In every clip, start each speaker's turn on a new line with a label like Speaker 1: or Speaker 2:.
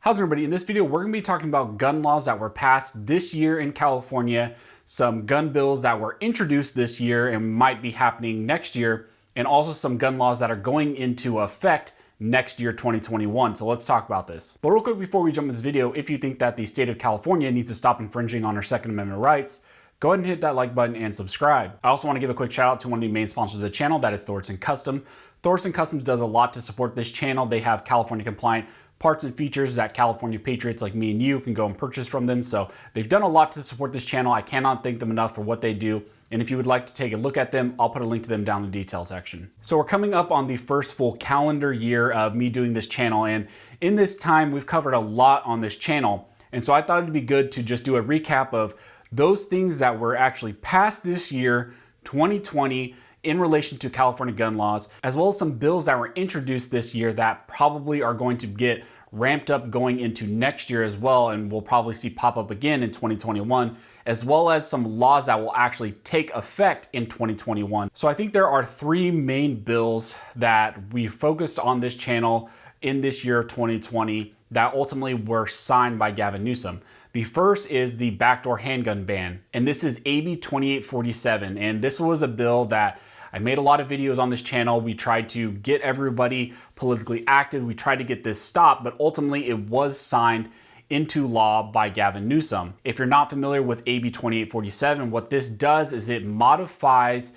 Speaker 1: How's everybody? In this video, we're going to be talking about gun laws that were passed this year in California, some gun bills that were introduced this year and might be happening next year, and also some gun laws that are going into effect next year, 2021. So let's talk about this. But real quick before we jump into this video, if you think that the state of California needs to stop infringing on our Second Amendment rights, go ahead and hit that like button and subscribe. I also want to give a quick shout out to one of the main sponsors of the channel, that is Thorson Custom. Thorson Customs does a lot to support this channel. They have California compliant parts and features that California patriots like me and you can go and purchase from them. So they've done a lot to support this channel. I cannot thank them enough for what they do. And if you would like to take a look at them, I'll put a link to them down in the details section. So we're coming up on the first full calendar year of me doing this channel. And in this time, we've covered a lot on this channel. And so I thought it'd be good to just do a recap of those things that were actually passed this year, 2020, in relation to California gun laws, as well as some bills that were introduced this year that probably are going to get ramped up going into next year as well, and we'll probably see pop up again in 2021, as well as some laws that will actually take effect in 2021. So I think there are three main bills that we focused on this channel in this year of 2020 that ultimately were signed by Gavin Newsom. The first is the backdoor handgun ban, and this is AB 2847, and this was a bill that I made a lot of videos on this channel. We tried to get everybody politically active. We tried to get this stopped, but ultimately it was signed into law by Gavin Newsom. If you're not familiar with AB 2847, what this does is it modifies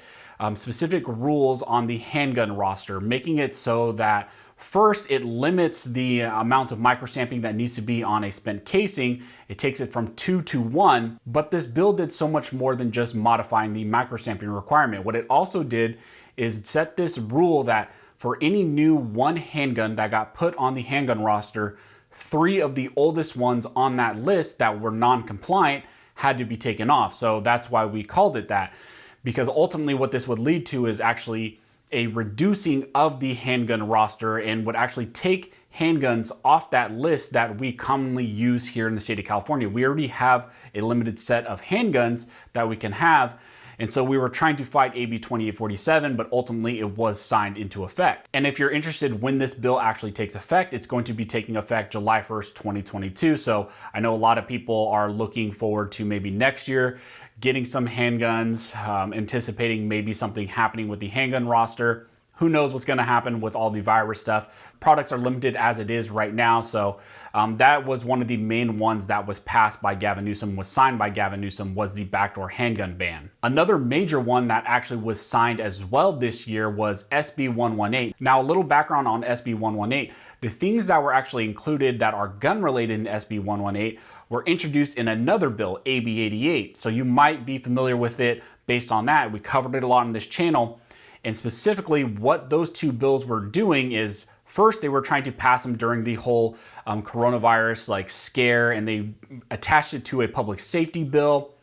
Speaker 1: specific rules on the handgun roster, making it so that first, it limits the amount of microstamping that needs to be on a spent casing. It takes it from 2 to 1, but this bill did so much more than just modifying the microstamping requirement. What it also did is set this rule that for any new one handgun that got put on the handgun roster, 3 of the oldest ones on that list that were non-compliant had to be taken off. So that's why we called it that, because ultimately what this would lead to is actually a reducing of the handgun roster and would actually take handguns off that list that we commonly use here in the state of California. We already have a limited set of handguns that we can have. And so we were trying to fight AB 2847, but ultimately it was signed into effect. And if you're interested when this bill actually takes effect, it's going to be taking effect July 1st, 2022. So I know a lot of people are looking forward to maybe next year getting some handguns, anticipating maybe something happening with the handgun roster. Who knows what's gonna happen with all the virus stuff. Products are limited as it is right now. So that was one of the main ones that was passed by Gavin Newsom, was signed by Gavin Newsom, was the backdoor handgun ban. Another major one that actually was signed as well this year was SB 118. Now a little background on SB 118. The things that were actually included that are gun related in SB 118 were introduced in another bill, AB 88. So you might be familiar with it based on that. We covered it a lot on this channel. And specifically what those two bills were doing is, first, they were trying to pass them during the whole coronavirus scare, and they attached it to a public safety bill.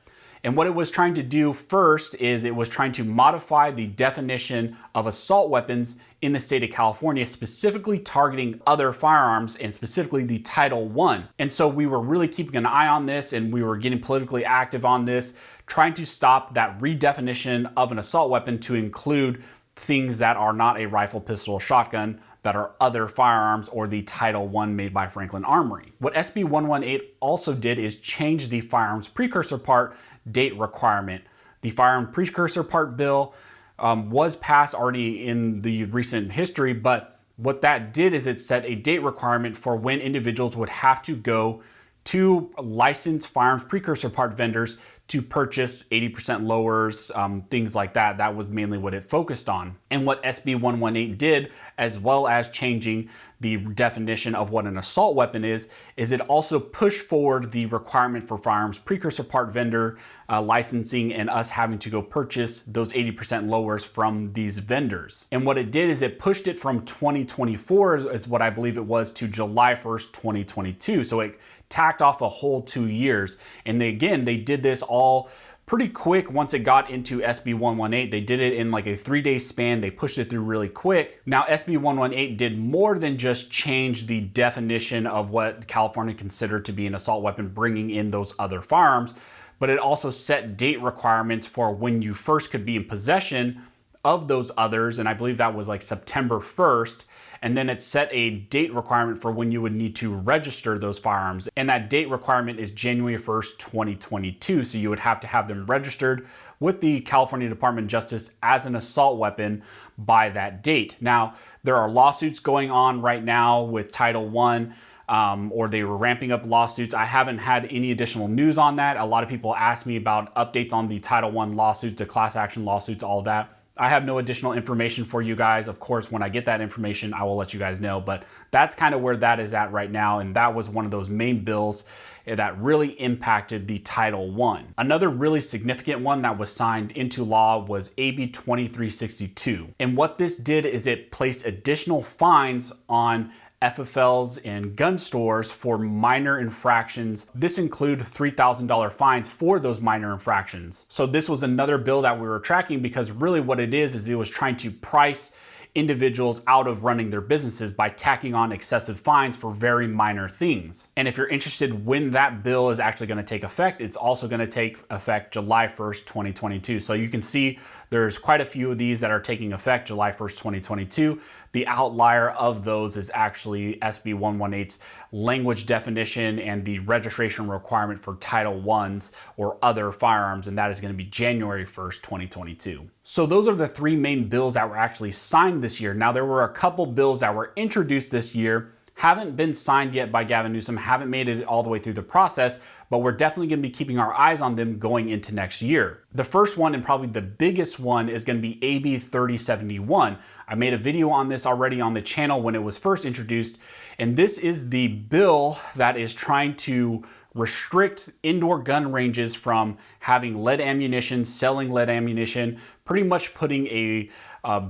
Speaker 1: And what it was trying to do first is it was trying to modify the definition of assault weapons in the state of California, specifically targeting other firearms and specifically the Title I. And so we were really keeping an eye on this, and we were getting politically active on this, trying to stop that redefinition of an assault weapon to include things that are not a rifle, pistol, or shotgun, that are other firearms or the Title I made by Franklin Armory. What SB 118 also did is change the firearms precursor part date requirement. The firearm precursor part bill was passed already in the recent history, but what that did is it set a date requirement for when individuals would have to go to licensed firearms precursor part vendors to purchase 80% lowers, things like that. That was mainly what it focused on. And what SB 118 did, as well as changing the definition of what an assault weapon is it also pushed forward the requirement for firearms precursor part vendor licensing and us having to go purchase those 80% lowers from these vendors. And what it did is it pushed it from 2024, is what I believe it was, to July 1st, 2022. So it tacked off a whole 2 years. And they did this all pretty quick. Once it got into SB 118, they did it in like a 3-day span. They pushed it through really quick. Now SB 118 did more than just change the definition of what California considered to be an assault weapon, bringing in those other firearms, but it also set date requirements for when you first could be in possession of those others, and I believe that was like September 1st. And then it set a date requirement for when you would need to register those firearms. And that date requirement is January 1st, 2022. So you would have to have them registered with the California Department of Justice as an assault weapon by that date. Now, there are lawsuits going on right now with Title I. Or they were ramping up lawsuits. I haven't had any additional news on that. A lot of people ask me about updates on the Title I lawsuits, the class action lawsuits, all of that. I have no additional information for you guys. Of course, when I get that information, I will let you guys know, but that's kind of where that is at right now. And that was one of those main bills that really impacted the Title I. Another really significant one that was signed into law was AB 2362. And what this did is it placed additional fines on FFLs and gun stores for minor infractions. This includes $3,000 fines for those minor infractions. So this was another bill that we were tracking because really what it is it was trying to price individuals out of running their businesses by tacking on excessive fines for very minor things. And if you're interested when that bill is actually going to take effect, it's also going to take effect July 1st, 2022. So you can see there's quite a few of these that are taking effect July 1st, 2022. The outlier of those is actually SB 118's language definition and the registration requirement for Title I's or other firearms, and that is going to be January 1st, 2022. So those are the three main bills that were actually signed this year. Now, there were a couple bills that were introduced this year, haven't been signed yet by Gavin Newsom, haven't made it all the way through the process, but we're definitely going to be keeping our eyes on them going into next year. The first one, and probably the biggest one, is going to be AB 3071. I made a video on this already on the channel when it was first introduced, and this is the bill that is trying to restrict indoor gun ranges from having lead ammunition, selling lead ammunition, pretty much putting a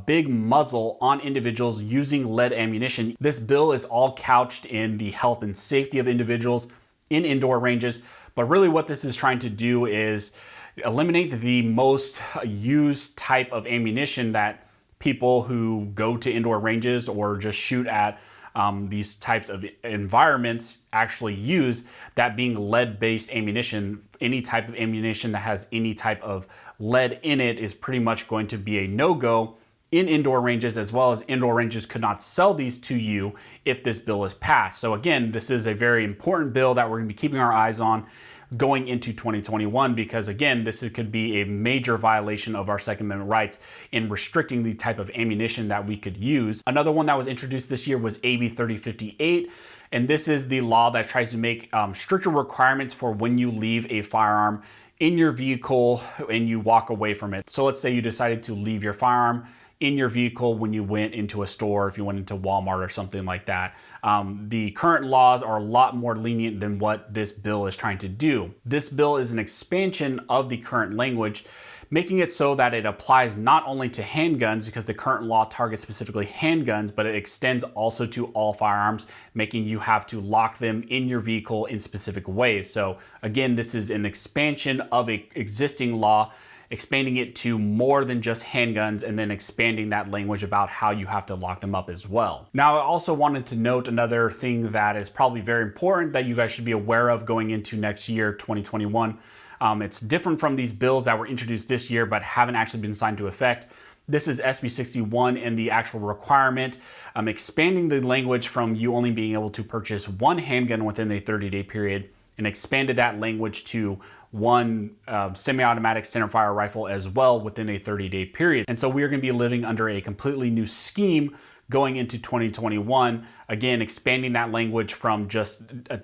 Speaker 1: big muzzle on individuals using lead ammunition. This bill is all couched in the health and safety of individuals in indoor ranges, but really what this is trying to do is eliminate the most used type of ammunition that people who go to indoor ranges or just shoot at these types of environments actually use, that being lead-based ammunition. Any type of ammunition that has any type of lead in it is pretty much going to be a no-go in indoor ranges, as well as indoor ranges could not sell these to you if this bill is passed. So again, this is a very important bill that we're going to be keeping our eyes on going into 2021, because again, this could be a major violation of our Second Amendment rights in restricting the type of ammunition that we could use. Another one that was introduced this year was AB 3058, and this is the law that tries to make stricter requirements for when you leave a firearm in your vehicle and you walk away from it. So let's say you decided to leave your firearm in your vehicle when you went into a store, if you went into Walmart or something like that. The current laws are a lot more lenient than what this bill is trying to do. This bill is an expansion of the current language, making it so that it applies not only to handguns, because the current law targets specifically handguns, but it extends also to all firearms, making you have to lock them in your vehicle in specific ways. So again, this is an expansion of an existing law, expanding it to more than just handguns, and then expanding that language about how you have to lock them up as well. Now, I also wanted to note another thing that is probably very important that you guys should be aware of going into next year, 2021. It's different from these bills that were introduced this year but haven't actually been signed to effect. This is SB 61 and the actual requirement, expanding the language from you only being able to purchase one handgun within a 30-day period, and expanded that language to one semi-automatic centerfire rifle as well within a 30-day period. And so we are going to be living under a completely new scheme going into 2021. Again, expanding that language from just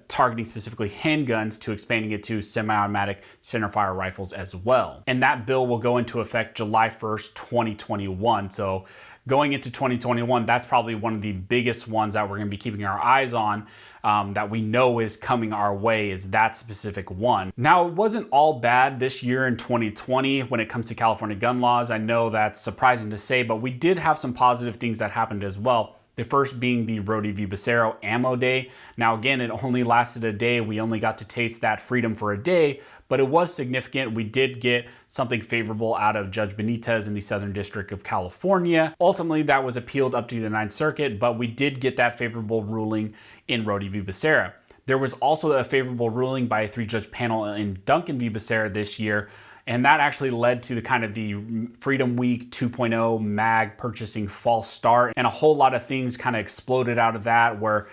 Speaker 1: targeting specifically handguns to expanding it to semi-automatic centerfire rifles as well. And that bill will go into effect July 1st, 2021. So going into 2021, that's probably one of the biggest ones that we're going to be keeping our eyes on, that we know is coming our way, is that specific one. Now, it wasn't all bad this year in 2020 when it comes to California gun laws. I know that's surprising to say, but we did have some positive things that happened as well. The first being the Rody v. Becerra Ammo Day. Now again, it only lasted a day. We only got to taste that freedom for a day, but it was significant. We did get something favorable out of Judge Benitez in the Southern District of California. Ultimately, that was appealed up to the Ninth Circuit, but we did get that favorable ruling in Rody v. Becerra. There was also a favorable ruling by a 3-judge panel in Duncan v. Becerra this year, And that actually led to the kind of the Freedom Week 2.0 mag purchasing false start. And a whole lot of things kind of exploded out of that, where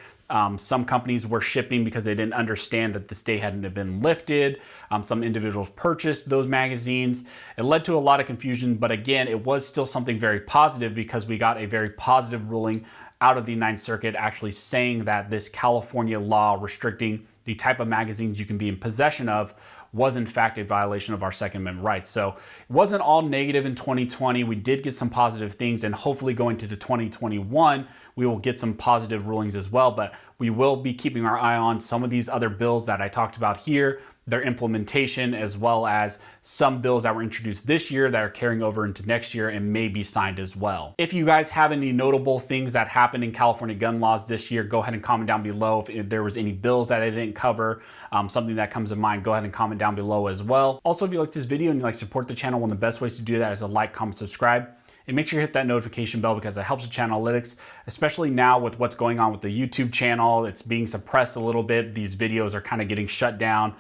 Speaker 1: some companies were shipping because they didn't understand that the stay hadn't been lifted. Some individuals purchased those magazines. It led to a lot of confusion, but again, it was still something very positive because we got a very positive ruling out of the Ninth Circuit actually saying that this California law restricting the type of magazines you can be in possession of was in fact a violation of our Second Amendment rights. So it wasn't all negative in 2020. We did get some positive things, and hopefully going into 2021, we will get some positive rulings as well. But we will be keeping our eye on some of these other bills that I talked about here, their implementation, as well as some bills that were introduced this year that are carrying over into next year and may be signed as well. If you guys have any notable things that happened in California gun laws this year, go ahead and comment down below. If there was any bills that I didn't cover, something that comes to mind, go ahead and comment down below as well. Also, if you like this video and you like to support the channel, one of the best ways to do that is to like, comment, subscribe. And make sure you hit that notification bell because that helps with channel analytics, especially now with what's going on with the YouTube channel. It's being suppressed a little bit. These videos are kind of getting shut down,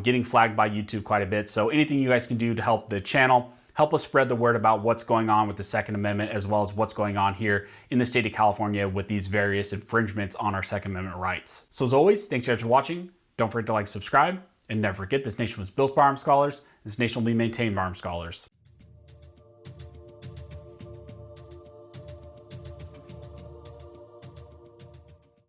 Speaker 1: getting flagged by YouTube quite a bit. So anything you guys can do to help the channel, help us spread the word about what's going on with the Second Amendment, as well as what's going on here in the state of California with these various infringements on our Second Amendment rights. So as always, thanks guys for watching. Don't forget to like, subscribe, and never forget this nation was built by armed scholars. This nation will be maintained by armed scholars.